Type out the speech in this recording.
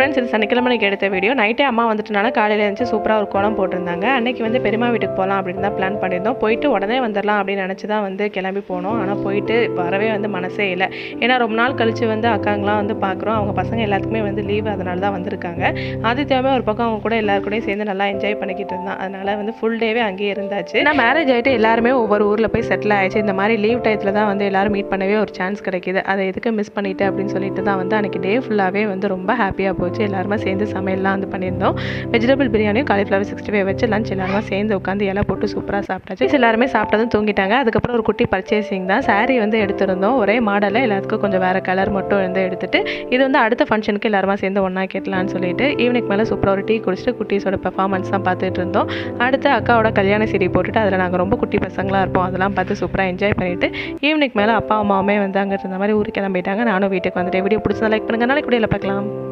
Friends, இது சனிக்கிழமைக்கு எடுத்த video. நைட்டே அம்மா வந்துட்டனால காலையில் எழுந்துச்சு சூப்பராக ஒரு கோலம் போட்டிருந்தாங்க. அன்றைக்கி வந்து பெரியம்மா வீட்டுக்கு போகலாம் அப்படின்னு தான் பிளான் பண்ணியிருந்தோம். போயிட்டு உடனே வந்துடலாம் அப்படின்னு நினச்சி தான் வந்து கிளம்பி போனோம். ஆனால் போயிட்டு வரவே வந்து மனசே இல்லை. ஏன்னா ரொம்ப நாள் கழித்து வந்து அக்காங்களாம் வந்து பார்க்குறோம். அவங்க பசங்க எல்லாத்துக்குமே வந்து லீவ், அதனால தான் வந்திருக்காங்க. ஆதித்யாவே ஒரு பக்கம் அவங்க கூட எல்லாருக்கூடையும் சேர்ந்து நல்லா என்ஜாய் பண்ணிக்கிட்டு இருந்தான். அதனால் வந்து ஃபுல் டேவே அங்கேயே இருந்தாச்சு. நான் மேரேஜ் ஆகிட்டு எல்லாருமே ஒவ்வொரு ஊரில் போய் செட்டில் ஆயிடுச்சு. இந்த மாதிரி லீவ் டயத்தில் தான் வந்து எல்லோரும் மீட் பண்ணவே ஒரு சான்ஸ் கிடைக்கிது. அதை எதுக்கு மிஸ் பண்ணிட்டு அப்படின்னு சொல்லிட்டு தான் வந்து அன்றைக்கி டே ஃபுல்லாகவே வந்து ரொம்ப ஹாப்பியாக போச்சு. எல்லாருமே சேர்ந்து சமையல்லாம் வந்து பண்ணியிருந்தோம். வெஜிடபிள் பிரியாணியும் காலிஃப்ளவர் 65 வச்சு லஞ்ச் எல்லாருமே சேர்ந்து உட்காந்து இலை போட்டு சூப்பராக சாப்பிட்டாச்சு. எல்லாருமே சாப்பிட்டதும் தூங்கிட்டாங்க. அதுக்கப்புறம் ஒரு குட்டி பர்ச்சேசிங் தான். சாரீ வந்து எடுத்திருந்தோம். ஒரே மாடலில் எல்லாத்துக்கும் கொஞ்சம் வேறு கலர் மட்டும் வந்து எடுத்துட்டு இது வந்து அடுத்த ஃபங்க்ஷனுக்கு எல்லாருமே சேர்ந்து ஒன்றா கேட்டலான்னு சொல்லிட்டு ஈவினிங் மேலே சூப்பராக ஒரு டீ குடிச்சிட்டு குட்டீஸோட பெர்ஃபார்மன்ஸ் தான் பார்த்துட்டு இருந்தோம். அடுத்து அக்காவோட கல்யாண சீரி போட்டுட்டு அதில் நாங்கள் ரொம்ப குட்டி பசங்களாக இருப்போம். அதெல்லாம் பார்த்து சூப்பராக என்ஜாய் பண்ணிவிட்டு ஈவினிங் மேலே அப்பா அம்மாவுமே வந்து அங்கே இருந்த மாதிரி ஊருக்கு கிளம்பிட்டாங்க. நானும் வீட்டுக்கு வந்துட்டு வீடியோ பிடிச்சதை லைக் பண்ணுங்கள். நாளைக்கு வீடியோவில் பார்க்கலாம்.